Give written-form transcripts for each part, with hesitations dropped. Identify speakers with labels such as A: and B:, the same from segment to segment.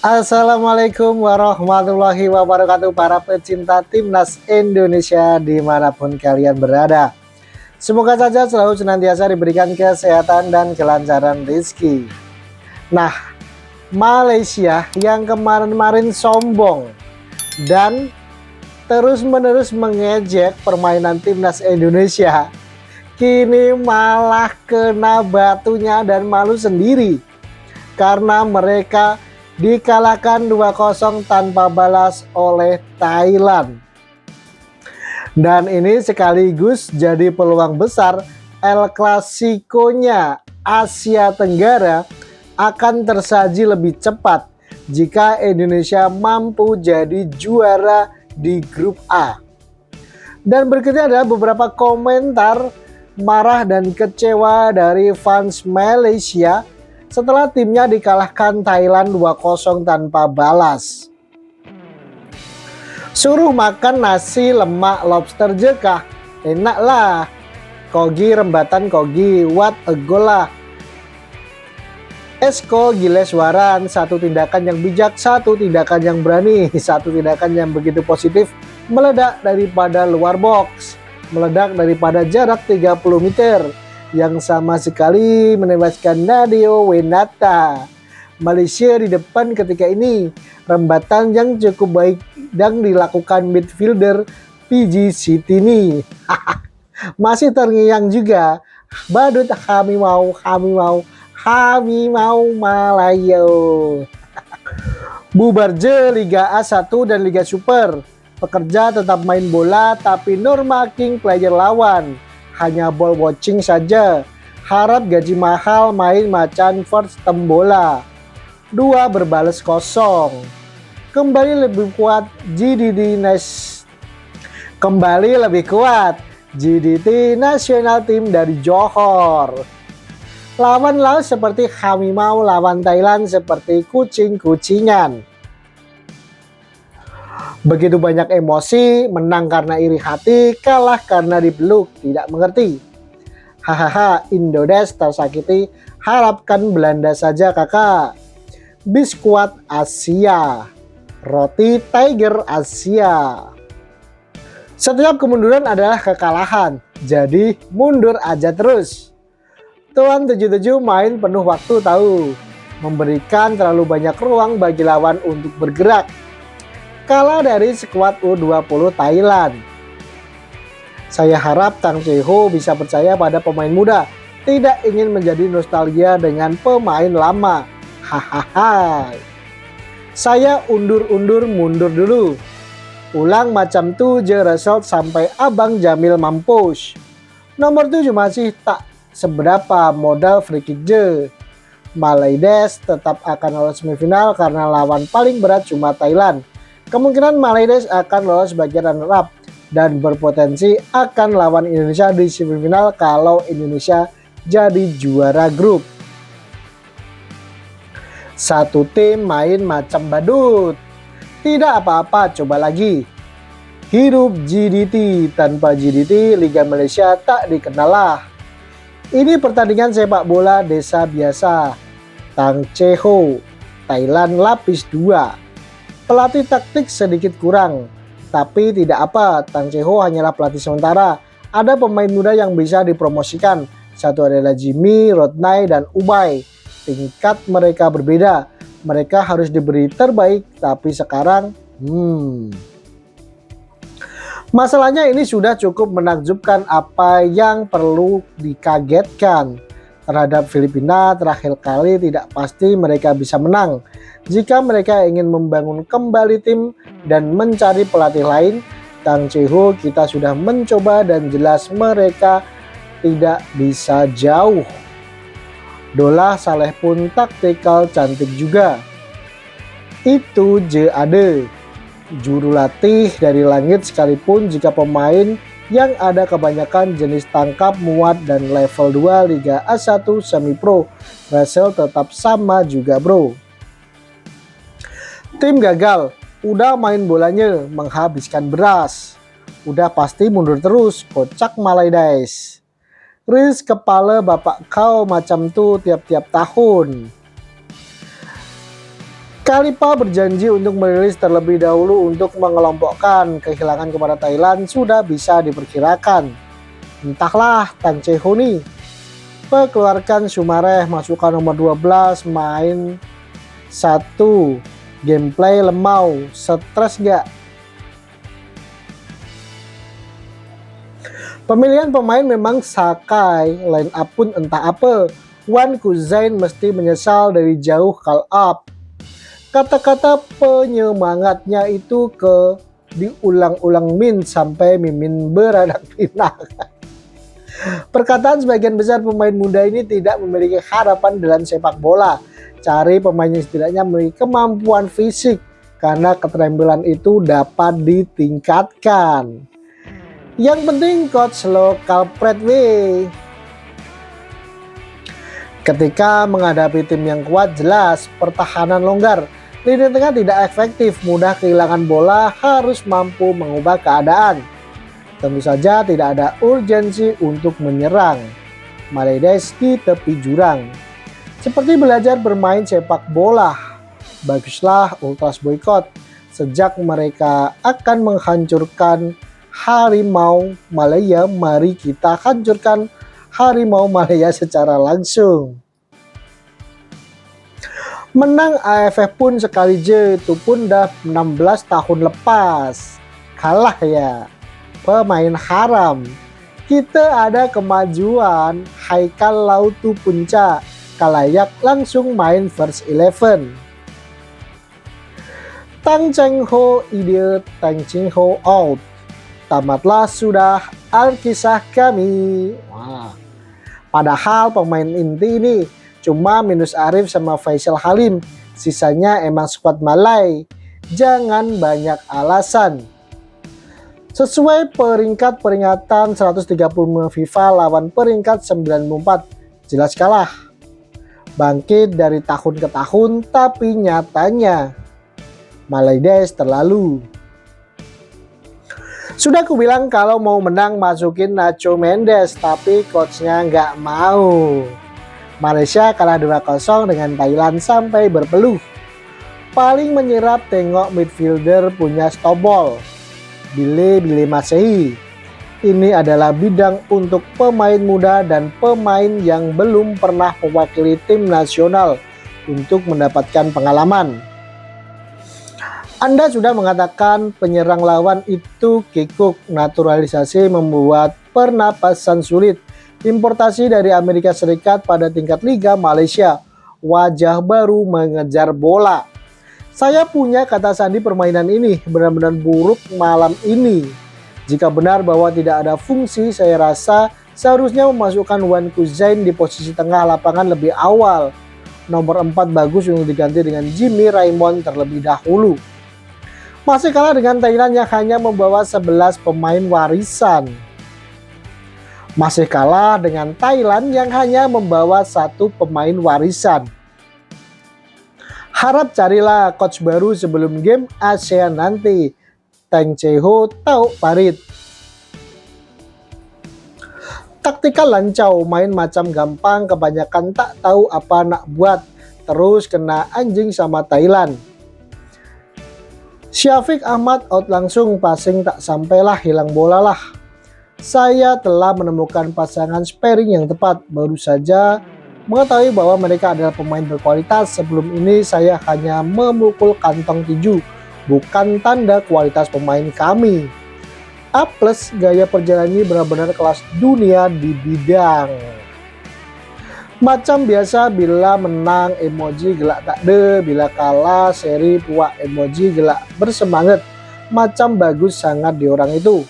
A: Assalamualaikum warahmatullahi wabarakatuh para pecinta timnas Indonesia dimanapun kalian berada. Semoga saja selalu senantiasa diberikan kesehatan dan kelancaran rezeki. Nah, Malaysia yang kemarin-kemarin sombong dan terus-menerus mengejek permainan timnas Indonesia, kini malah kena batunya dan malu sendiri karena mereka dikalahkan 2-0 tanpa balas oleh Thailand. Dan ini sekaligus jadi peluang besar El Clasico-nya Asia Tenggara akan tersaji lebih cepat jika Indonesia mampu jadi juara di grup A. Dan berikutnya adalah beberapa komentar marah dan kecewa dari fans Malaysia setelah timnya dikalahkan Thailand 2-0 tanpa balas. Suruh makan nasi lemak lobster jekah, enak lah. Kogi rembatan kogi, what a goal lah. Esko Gileswaran, satu tindakan yang bijak, satu tindakan yang berani, satu tindakan yang begitu positif, meledak daripada luar box, meledak daripada jarak 30 meter, yang sama sekali menewaskan Nadio Wenata. Malaysia di depan ketika ini, rembatan yang cukup baik dan dilakukan midfielder PG Sitini. Masih terngiang juga, badut kami mau Malayo. Bubar je Liga A1 dan Liga Super. Pekerja tetap main bola tapi no marking player lawan. Hanya ball watching saja. Harap gaji mahal main macan first tembola. 2 berbales kosong. Kembali lebih kuat GDT National Team dari Johor. Lawan laut seperti kami mau, lawan Thailand seperti kucing-kucingan. Begitu banyak emosi, menang karena iri hati, kalah karena dipeluk, tidak mengerti. Hahaha, Indodes tersakiti, harapkan Belanda saja kakak. Biskuat Asia, roti Tiger Asia. Setiap kemunduran adalah kekalahan, jadi mundur aja terus. Tuan 77 main penuh waktu tahu, memberikan terlalu banyak ruang bagi lawan untuk bergerak. Kalah dari skuad U20 Thailand. Saya harap Tang Chee Ho bisa percaya pada pemain muda, tidak ingin menjadi nostalgia dengan pemain lama. Hahaha. Saya undur-undur mundur dulu. Ulang macam tu je result sampai Abang Jamil mampus. Nomor 7 masih tak seberapa, modal free kick je. Malaydes tetap akan lolos semifinal karena lawan paling berat cuma Thailand. Kemungkinan Malaydes akan lolos sebagai runner up dan berpotensi akan lawan Indonesia di semifinal kalau Indonesia jadi juara grup. Satu tim main macam badut. Tidak apa-apa, coba lagi. Hidup GDT, tanpa GDT Liga Malaysia tak dikenal lah. Ini pertandingan sepak bola desa biasa. Tang Chee Ho, Thailand lapis 2. Pelatih taktik sedikit kurang, tapi tidak apa, Tang Chee Ho hanyalah pelatih sementara. Ada pemain muda yang bisa dipromosikan. Satu adalah Jimmy, Rodney, dan Ubay. Tingkat mereka berbeda. Mereka harus diberi terbaik, tapi sekarang masalahnya ini sudah cukup menakjubkan. Apa yang perlu dikagetkan? Terhadap Filipina terakhir kali tidak pasti mereka bisa menang. Jika mereka ingin membangun kembali tim dan mencari pelatih lain, Tang Chee Ho kita sudah mencoba dan jelas mereka tidak bisa jauh. Dolah Saleh pun taktikal cantik juga. Itu je ada. Juru latih dari langit sekalipun jika pemain yang ada kebanyakan jenis tangkap muat dan level 2 Liga A1 semi pro, Russell tetap sama juga bro. Tim gagal, udah main bolanya menghabiskan beras, udah pasti mundur terus, kocak Malaydes. Riz kepala bapak kau macam tu tiap-tiap tahun. Khalifa berjanji untuk merilis terlebih dahulu untuk mengelompokkan. Kehilangan kepada Thailand sudah bisa diperkirakan. Entahlah Tang Ceho nih. Keluarkan Sumareh, masukkan nomor 12, main 1. Gameplay lemau, stres gak? Pemilihan pemain memang sakai, line up pun entah apa. Wan Kuzain mesti menyesal dari jauh call up. Kata-kata penyemangatnya itu diulang-ulang Min sampai Mimin beranak pinak. Perkataan sebagian besar pemain muda ini tidak memiliki harapan dalam sepak bola. Cari pemain yang setidaknya memiliki kemampuan fisik, karena keterampilan itu dapat ditingkatkan. Yang penting coach lokal Bradway. Ketika menghadapi tim yang kuat, jelas pertahanan longgar, lini tengah tidak efektif, mudah kehilangan bola, harus mampu mengubah keadaan. Tentu saja tidak ada urgensi untuk menyerang. Malaydes di tepi jurang. Seperti belajar bermain sepak bola. Baguslah Ultras boykot. Sejak mereka akan menghancurkan harimau Malaya, mari kita hancurkan harimau Malaya secara langsung. Menang AFF pun sekali je, itu pun dah 16 tahun lepas. Kalah ya, pemain haram. Kita ada kemajuan, Haikal Lautu Punca, kalayak langsung main first 11. Tang Cheng Ho idiot, Tang Cheng Ho out. Tamatlah sudah alkisah kami. Wah. Padahal pemain inti ini cuma minus Arif sama Faisal Halim. Sisanya emang squad Malai. Jangan banyak alasan. Sesuai peringkat peringatan 135 FIFA lawan peringkat 94, jelas kalah. Bangkit dari tahun ke tahun, tapi nyatanya Malaydes terlalu. Sudah aku bilang kalau mau menang masukin Nacho Mendes, tapi coachnya nggak mau. Malaysia kalah 2-0 dengan Thailand sampai berpeluh. Paling menyerap tengok midfielder punya stobol. Bile Masehi. Ini adalah bidang untuk pemain muda dan pemain yang belum pernah mewakili tim nasional untuk mendapatkan pengalaman. Anda sudah mengatakan penyerang lawan itu kikuk, naturalisasi membuat pernapasan sulit. Importasi dari Amerika Serikat pada tingkat Liga Malaysia, wajah baru mengejar bola. Saya punya kata sandi permainan ini benar-benar buruk malam ini. Jika benar bahwa tidak ada fungsi, saya rasa seharusnya memasukkan Wan Kuzain di posisi tengah lapangan lebih awal. Nomor 4 bagus untuk diganti dengan Jimmy Raymond terlebih dahulu. Masih kalah dengan Thailand yang hanya membawa 11 pemain warisan. Masih kalah dengan Thailand yang hanya membawa 1 pemain warisan. Harap carilah coach baru sebelum game ASEAN nanti. Tang Ceho tahu parit. Taktikal lancau, main macam gampang, kebanyakan tak tahu apa nak buat. Terus kena anjing sama Thailand. Syafiq Ahmad out langsung, passing tak sampailah, hilang bola lah. Saya telah menemukan pasangan sparring yang tepat, baru saja mengetahui bahwa mereka adalah pemain berkualitas. Sebelum ini saya hanya memukul kantong tinju, bukan tanda kualitas pemain kami. A+, gaya perjalanannya benar-benar kelas dunia di bidang. Macam biasa bila menang emoji gelak takde, bila kalah seri puak emoji gelak bersemangat. Macam bagus sangat di orang itu.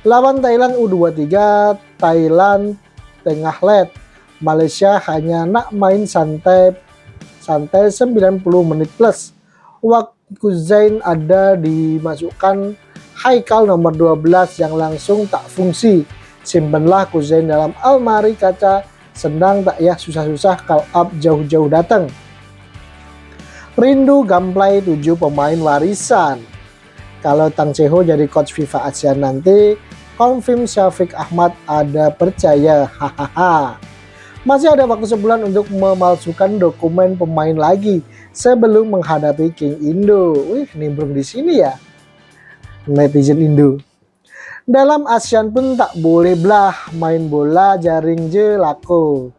A: Lawan Thailand U23, Thailand tengah led. Malaysia hanya nak main santai 90 menit plus. Waktu Kuzain ada dimasukkan Haikal nomor 12 yang langsung tak fungsi. Simpenlah Kuzain dalam almari kaca. Sedang tak ya susah-susah call up jauh-jauh datang. Rindu gameplay 7 pemain warisan. Kalau Tang Ceho jadi coach FIFA ASEAN nanti, confirm Syafiq Ahmad ada percaya. Hahaha. Masih ada waktu sebulan untuk memalsukan dokumen pemain lagi sebelum menghadapi King Indo. Wih, nimbrung di sini ya netizen Indo. Dalam ASEAN pun tak boleh belah, main bola jaring je lako.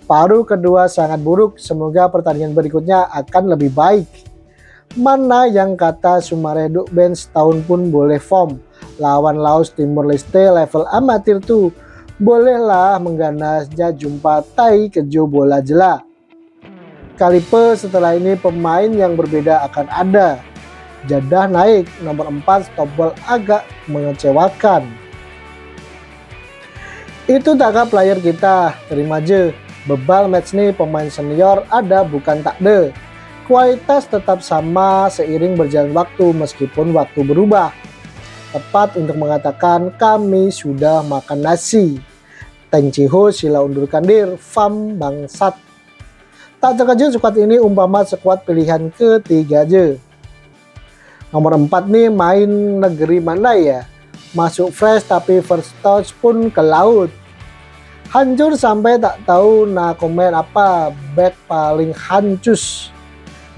A: Paruh kedua sangat buruk, semoga pertandingan berikutnya akan lebih baik. Mana yang kata Sumareduk bench tahun pun boleh form. Lawan Laos Timor Leste level amatir tuh. Bolehlah mengganasnya jumpa Tai kejo bola jela. Kalipe setelah ini pemain yang berbeda akan ada. Jadah naik, nomor 4 stop ball agak mengecewakan. Itu takah player kita, terima aja. Bebal match nih pemain senior ada bukan tak de. Kualitas tetap sama seiring berjalan waktu meskipun waktu berubah. Tepat untuk mengatakan kami sudah makan nasi. Teng Ciho sila undurkan dir, fam bangsat. Tak terkejut skuad ini umpama skuad pilihan ketiga aja. Nomor 4 nih main negeri mana ya? Masuk fresh tapi first touch pun ke laut. Hancur sampai tak tahu nah komen apa, back paling hancus.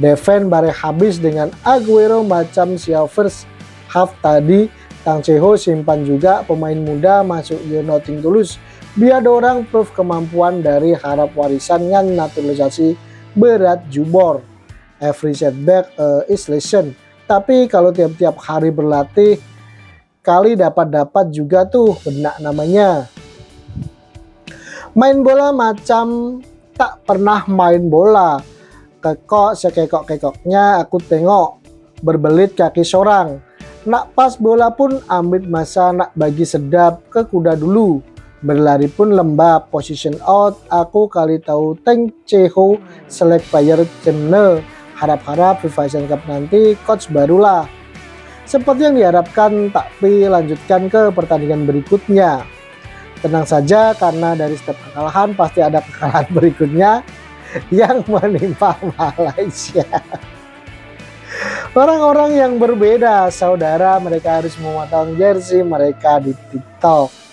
A: Defend bare habis dengan Aguero macam sia first half tadi. Tang Ceho simpan juga pemain muda masuk ye nothing tulus. Biar orang proof kemampuan dari harap warisan yang naturalisasi berat jubor. Every setback is lesson. Tapi kalau tiap-tiap hari berlatih kali dapat juga tuh benak namanya. Main bola macam tak pernah main bola. Kekok sekekok-kekoknya aku tengok. Berbelit kaki sorang. Nak pas bola pun amit masa nak bagi sedap ke kuda dulu. Berlari pun lembab, position out, aku kali tahu Teng Ceho select player channel. Harap-harap FIFA Asian Cup nanti coach barulah. Seperti yang diharapkan, tapi lanjutkan ke pertandingan berikutnya. Tenang saja karena dari setiap kekalahan pasti ada kekalahan berikutnya yang menimpa Malaysia. Orang-orang yang berbeda, saudara, mereka harus memotong jersey mereka di TikTok.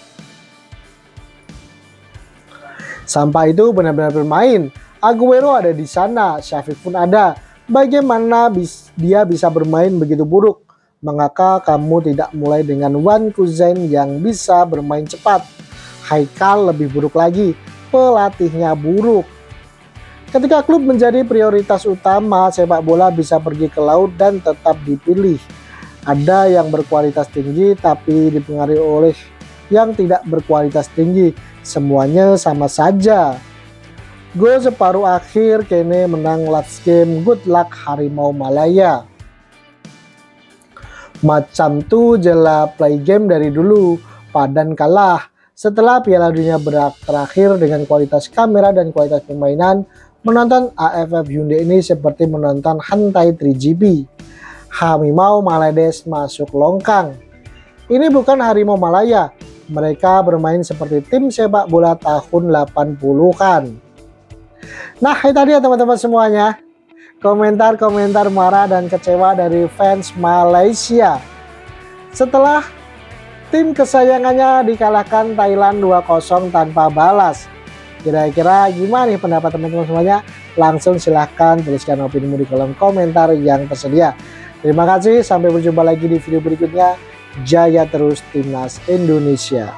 A: Sampai itu benar-benar bermain. Aguero ada di sana, Syafiq pun ada. Bagaimana dia bisa bermain begitu buruk? Mengapa kamu tidak mulai dengan Wan Kuzain yang bisa bermain cepat? Haikal lebih buruk lagi, pelatihnya buruk. Ketika klub menjadi prioritas utama, sepak bola bisa pergi ke laut dan tetap dipilih. Ada yang berkualitas tinggi tapi dipengaruhi oleh yang tidak berkualitas tinggi. Semuanya sama saja. Gol separuh akhir kene menang last game, good luck Harimau Malaya. Macam tuh jela play game dari dulu, padan kalah. Setelah Piala Dunia berakhir dengan kualitas kamera dan kualitas permainan, menonton AFF Hyundai ini seperti menonton Hantai 3GP. Harimau Malades masuk longkang. Ini bukan Harimau Malaya. Mereka bermain seperti tim sepak bola tahun 80-an. Nah, itu tadi ya teman-teman semuanya. Komentar-komentar marah dan kecewa dari fans Malaysia. Setelah tim kesayangannya dikalahkan Thailand 2-0 tanpa balas. Kira-kira gimana nih pendapat teman-teman semuanya? Langsung silahkan tuliskan opinimu di kolom komentar yang tersedia. Terima kasih, sampai berjumpa lagi di video berikutnya. Jaya terus Timnas Indonesia.